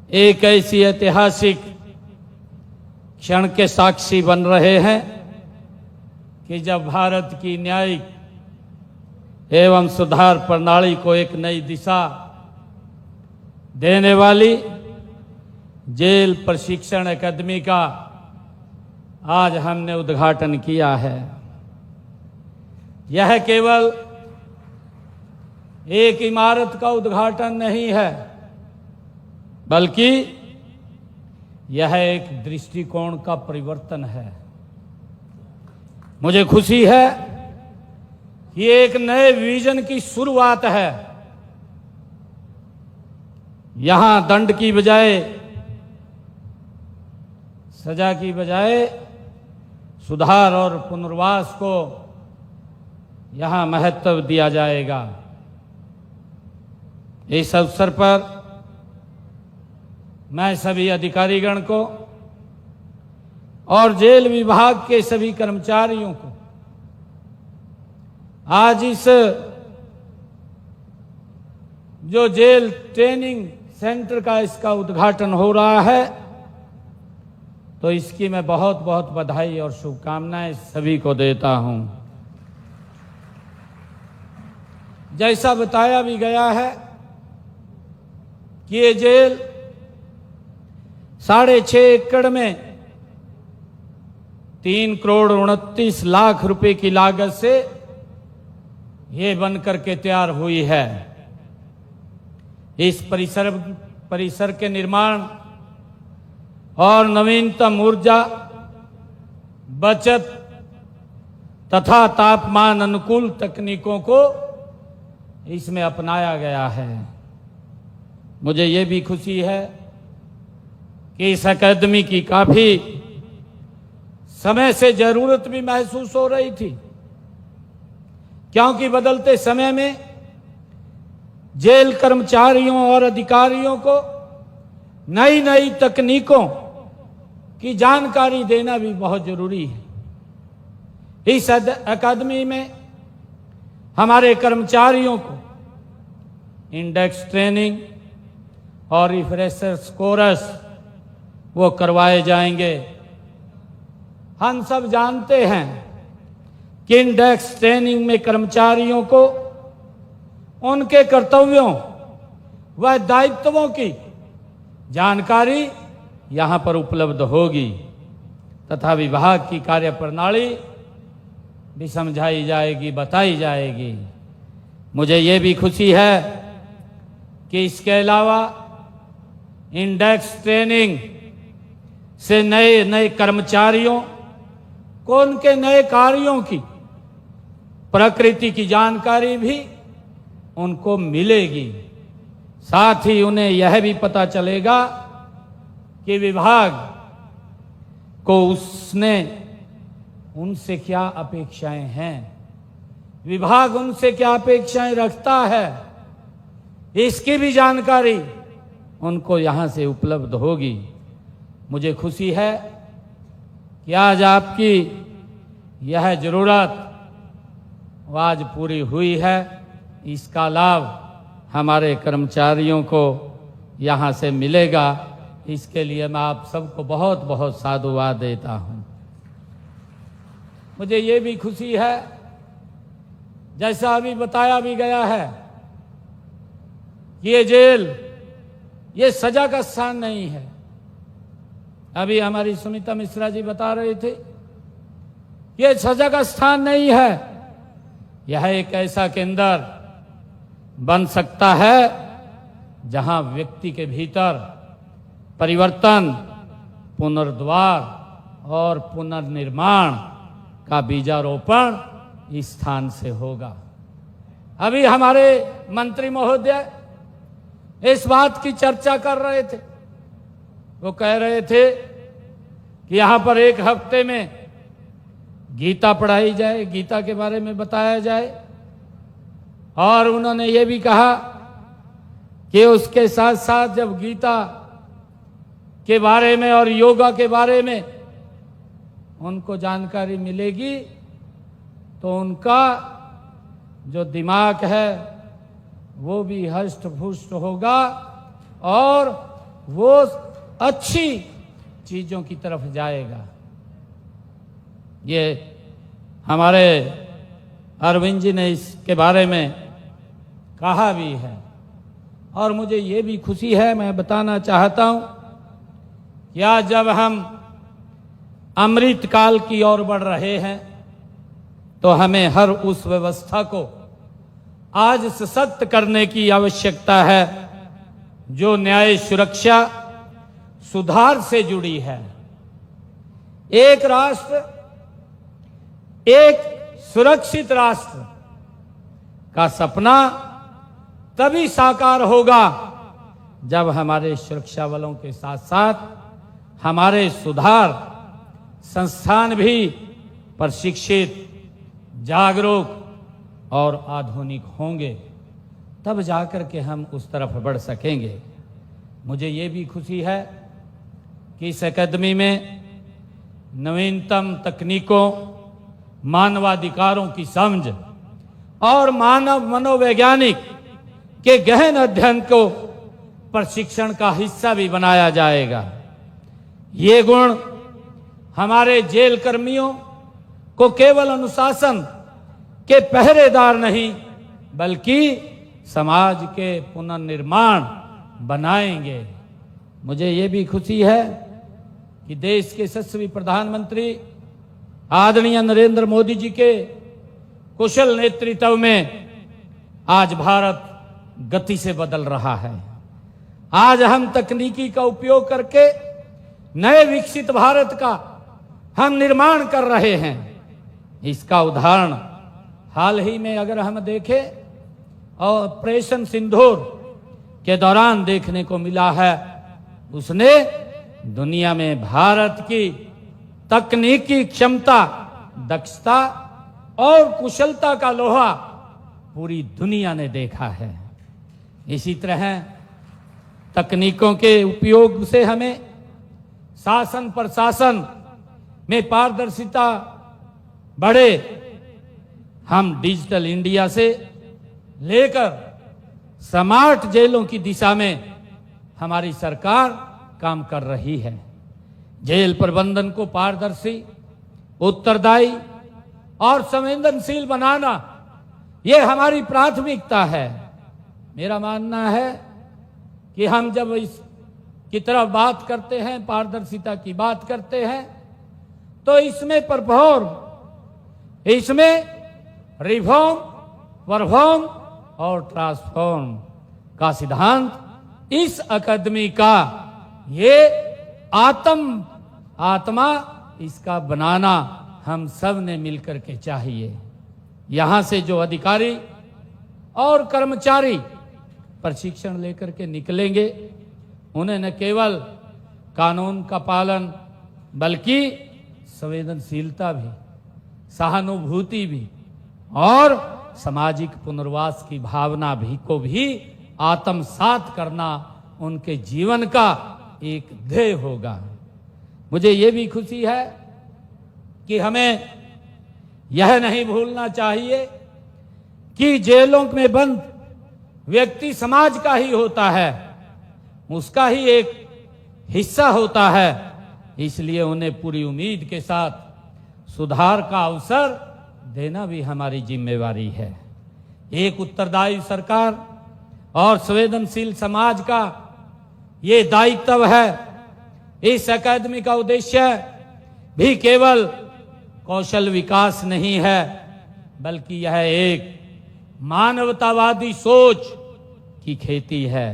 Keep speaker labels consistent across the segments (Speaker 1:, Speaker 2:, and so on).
Speaker 1: एक ऐसी ऐतिहासिक क्षण के साक्षी बन रहे हैं कि जब भारत की न्यायिक एवं सुधार प्रणाली को एक नई दिशा देने वाली जेल प्रशिक्षण अकादमी का आज हमने उद्घाटन किया है। यह केवल एक इमारत का उद्घाटन नहीं है, बल्कि यह एक दृष्टिकोण का परिवर्तन है। मुझे खुशी है कि एक नए विजन की शुरुआत है। यहां दंड की बजाय, सजा की बजाय सुधार और पुनर्वास को यहां महत्व दिया जाएगा। इस अवसर पर मैं सभी अधिकारीगण को और जेल विभाग के सभी कर्मचारियों को आज इस जो जेल ट्रेनिंग सेंटर का इसका उद्घाटन हो रहा है, तो इसकी मैं बहुत बहुत बधाई और शुभकामनाएं सभी को देता हूं। जैसा बताया भी गया है कि ये जेल 6.5 एकड़ में 3,29,00,000 रुपए की लागत से ये बनकर के तैयार हुई है। इस परिसर के निर्माण और नवीनतम ऊर्जा बचत तथा तापमान अनुकूल तकनीकों को इसमें अपनाया गया है। मुझे ये भी खुशी है कि इस अकादमी की काफी समय से जरूरत भी महसूस हो रही थी, क्योंकि बदलते समय में जेल कर्मचारियों और अधिकारियों को नई नई तकनीकों की जानकारी देना भी बहुत जरूरी है। इस अकादमी में हमारे कर्मचारियों को इंडेक्स ट्रेनिंग और रिफ्रेशर्स कोर्स वो करवाए जाएंगे। हम सब जानते हैं कि इंडेक्स ट्रेनिंग में कर्मचारियों को उनके कर्तव्यों व दायित्वों की जानकारी यहां पर उपलब्ध होगी तथा विभाग की कार्यप्रणाली भी समझाई जाएगी, बताई जाएगी। मुझे ये भी खुशी है कि इसके अलावा इंडेक्स ट्रेनिंग से नए नए कर्मचारियों को उनके नए कार्यों की प्रकृति की जानकारी भी उनको मिलेगी। साथ ही उन्हें यह भी पता चलेगा कि विभाग को उनसे क्या अपेक्षाएं हैं, विभाग उनसे क्या अपेक्षाएं रखता है, इसकी भी जानकारी उनको यहां से उपलब्ध होगी। मुझे खुशी है कि आज आपकी यह जरूरत आज पूरी हुई है। इसका लाभ हमारे कर्मचारियों को यहां से मिलेगा। इसके लिए मैं आप सबको बहुत बहुत साधुवाद देता हूं। मुझे ये भी खुशी है, जैसा अभी बताया भी गया है, कि ये जेल ये सजा का स्थान नहीं है। अभी हमारी सुमिता मिश्रा जी बता रहे थे, ये सजा का स्थान नहीं है। यह एक ऐसा केंद्र बन सकता है जहां व्यक्ति के भीतर परिवर्तन, पुनर्द्वार और पुनर्निर्माण का बीजारोपण इस स्थान से होगा। अभी हमारे मंत्री महोदय इस बात की चर्चा कर रहे थे। वो कह रहे थे कि यहां पर एक हफ्ते में गीता पढ़ाई जाए, गीता के बारे में बताया जाए, और उन्होंने ये भी कहा कि उसके साथ साथ जब गीता के बारे में और योगा के बारे में उनको जानकारी मिलेगी तो उनका जो दिमाग है वो भी हष्ट पुष्ट होगा और वो अच्छी चीजों की तरफ जाएगा। ये हमारे अरविंद जी ने इसके बारे में कहा भी है और मुझे ये भी खुशी है, मैं बताना चाहता हूं कि आज जब हम अमृत काल की ओर बढ़ रहे हैं तो हमें हर उस व्यवस्था को आज सशक्त करने की आवश्यकता है जो न्याय, सुरक्षा, सुधार से जुड़ी है। एक राष्ट्र, एक सुरक्षित राष्ट्र का सपना तभी साकार होगा जब हमारे सुरक्षा बलों के साथ साथ हमारे सुधार संस्थान भी प्रशिक्षित, जागरूक और आधुनिक होंगे, तब जाकर के हम उस तरफ बढ़ सकेंगे। मुझे ये भी खुशी है कि इस अकादमी में नवीनतम तकनीकों, मानवाधिकारों की समझ और मानव मनोवैज्ञानिक के गहन अध्ययन को प्रशिक्षण का हिस्सा भी बनाया जाएगा। ये गुण हमारे जेल कर्मियों को केवल अनुशासन के पहरेदार नहीं बल्कि समाज के पुनर्निर्माण बनाएंगे। मुझे ये भी खुशी है कि देश के यशस्वी प्रधानमंत्री आदरणीय नरेंद्र मोदी जी के कुशल नेतृत्व में आज भारत गति से बदल रहा है। आज हम तकनीकी का उपयोग करके नए विकसित भारत का हम निर्माण कर रहे हैं। इसका उदाहरण हाल ही में अगर हम देखें ऑपरेशन सिंदूर के दौरान देखने को मिला है, उसने दुनिया में भारत की तकनीकी क्षमता, दक्षता और कुशलता का लोहा पूरी दुनिया ने देखा है। इसी तरह तकनीकों के उपयोग से हमें शासन प्रशासन में पारदर्शिता बढ़े। हम डिजिटल इंडिया से लेकर स्मार्ट जेलों की दिशा में हमारी सरकार काम कर रही है। जेल प्रबंधन को पारदर्शी, उत्तरदायी और संवेदनशील बनाना ये हमारी प्राथमिकता है। मेरा मानना है कि हम जब इस की तरफ बात करते हैं, पारदर्शिता की बात करते हैं, तो इसमें परफॉर्म, इसमें रिफॉर्म, परफॉर्म और ट्रांसफॉर्म का सिद्धांत इस अकादमी का ये आत्मा इसका बनाना हम सब ने मिलकर के चाहिए। यहां से जो अधिकारी और कर्मचारी प्रशिक्षण लेकर के निकलेंगे, उन्हें न केवल कानून का पालन बल्कि संवेदनशीलता भी, सहानुभूति भी और सामाजिक पुनर्वास की भावना भी को भी आत्मसात करना उनके जीवन का एक ध्येय होगा। मुझे ये भी खुशी है कि हमें यह नहीं भूलना चाहिए कि जेलों में बंद व्यक्ति समाज का ही होता है, उसका ही एक हिस्सा होता है। इसलिए उन्हें पूरी उम्मीद के साथ सुधार का अवसर देना भी हमारी जिम्मेवारी है। एक उत्तरदायी सरकार और संवेदनशील समाज का ये दायित्व है। इस अकादमी का उद्देश्य भी केवल कौशल विकास नहीं है, बल्कि यह एक मानवतावादी सोच की खेती है।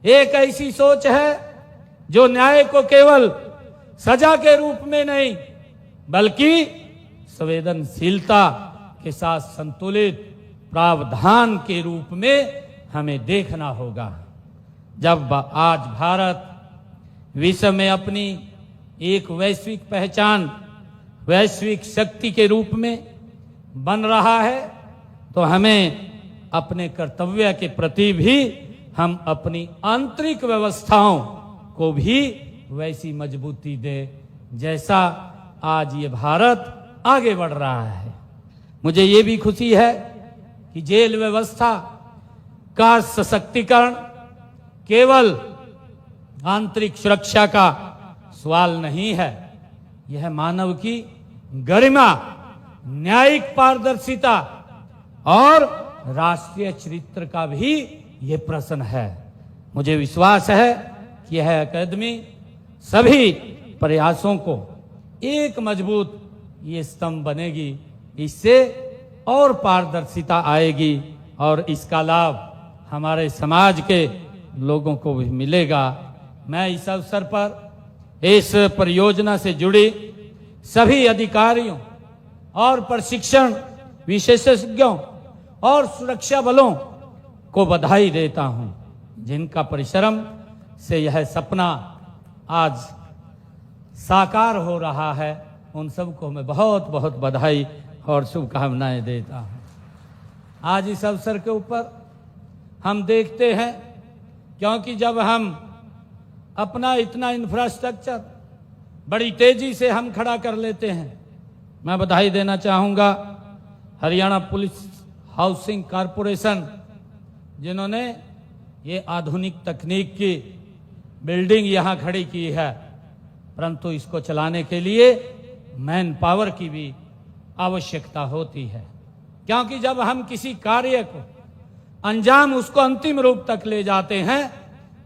Speaker 1: एक ऐसी सोच है जो न्याय को केवल सजा के रूप में नहीं बल्कि संवेदनशीलता के साथ संतुलित प्रावधान के रूप में हमें देखना होगा। जब आज भारत विश्व में अपनी एक वैश्विक पहचान, वैश्विक शक्ति के रूप में बन रहा है, तो हमें अपने कर्तव्य के प्रति भी हम अपनी आंतरिक व्यवस्थाओं को भी वैसी मजबूती दे जैसा आज ये भारत आगे बढ़ रहा है। मुझे ये भी खुशी है कि जेल व्यवस्था का सशक्तिकरण केवल आंतरिक सुरक्षा का सवाल नहीं है। यह मानव की गरिमा, न्यायिक पारदर्शिता और राष्ट्रीय चरित्र का भी ये प्रश्न है। मुझे विश्वास है कि यह अकादमी सभी प्रयासों को एक मजबूत ये स्तंभ बनेगी। इससे और पारदर्शिता आएगी और इसका लाभ हमारे समाज के लोगों को भी मिलेगा। मैं इस अवसर पर इस परियोजना से जुड़ी सभी अधिकारियों और प्रशिक्षण विशेषज्ञों और सुरक्षा बलों को बधाई देता हूं, जिनका परिश्रम से यह सपना आज साकार हो रहा है। उन सबको मैं बहुत बहुत बधाई और शुभकामनाएं देता हूं। आज इस अवसर के ऊपर हम देखते हैं, क्योंकि जब हम अपना इतना इंफ्रास्ट्रक्चर बड़ी तेजी से हम खड़ा कर लेते हैं, मैं बधाई देना चाहूँगा हरियाणा पुलिस हाउसिंग कॉरपोरेशन, जिन्होंने ये आधुनिक तकनीक की बिल्डिंग यहाँ खड़ी की है। परंतु इसको चलाने के लिए मैन पावर की भी आवश्यकता होती है, क्योंकि जब हम किसी कार्य को अंजाम, उसको अंतिम रूप तक ले जाते हैं,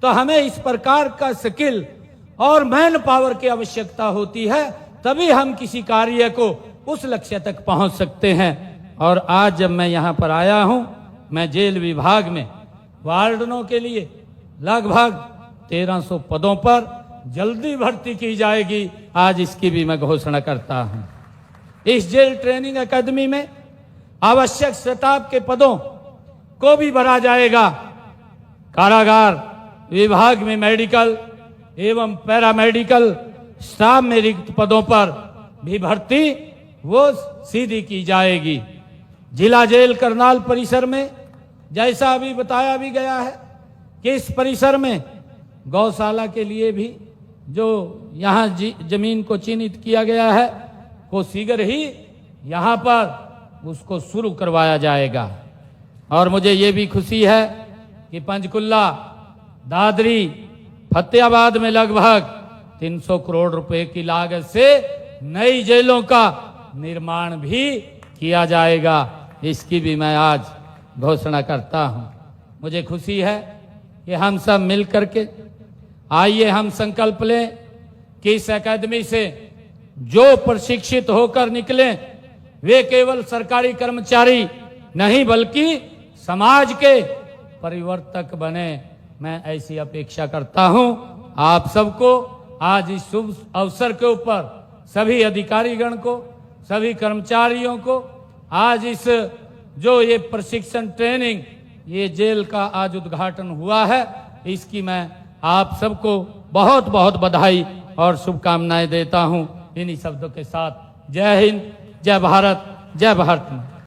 Speaker 1: तो हमें इस प्रकार का स्किल और मैन पावर की आवश्यकता होती है। तभी हम किसी कार्य को उस लक्ष्य तक पहुंच सकते हैं। और आज जब मैं यहाँ पर आया हूँ, मैं जेल विभाग में वार्डनों के लिए लगभग 1300 पदों पर जल्दी भर्ती की जाएगी, आज इसकी भी मैं घोषणा करता हूँ। इस जेल ट्रेनिंग एकेडमी में आवश्यक स्टाफ के पदों को भी भरा जाएगा। कारागार विभाग में मेडिकल एवं पैरामेडिकल स्टाफ में रिक्त पदों पर भी भर्ती वो सीधी की जाएगी। जिला जेल करनाल परिसर में, जैसा अभी बताया भी गया है कि इस परिसर में गौशाला के लिए भी जो यहाँ जमीन को चिन्हित किया गया है, वो शीघ्र ही यहाँ पर उसको शुरू करवाया जाएगा। और मुझे ये भी खुशी है कि पंचकुला, दादरी, फतेहाबाद में लगभग 300 करोड़ रुपए की लागत से नई जेलों का निर्माण भी किया जाएगा। इसकी भी मैं आज घोषणा करता हूं। मुझे खुशी है कि हम सब मिलकर के आइए हम संकल्प लें कि इस एकेडमी से जो प्रशिक्षित होकर निकले वे केवल सरकारी कर्मचारी नहीं बल्कि समाज के परिवर्तक बने। मैं ऐसी अपेक्षा करता हूं। आप सबको आज इस शुभ अवसर के ऊपर सभी अधिकारीगण को, सभी कर्मचारियों को आज इस जो ये प्रशिक्षण ट्रेनिंग, ये जेल का आज उद्घाटन हुआ है, इसकी मैं आप सबको बहुत बहुत बधाई और शुभकामनाएं देता हूं। इन्हीं शब्दों के साथ जय हिंद, जय भारत, जय भारत।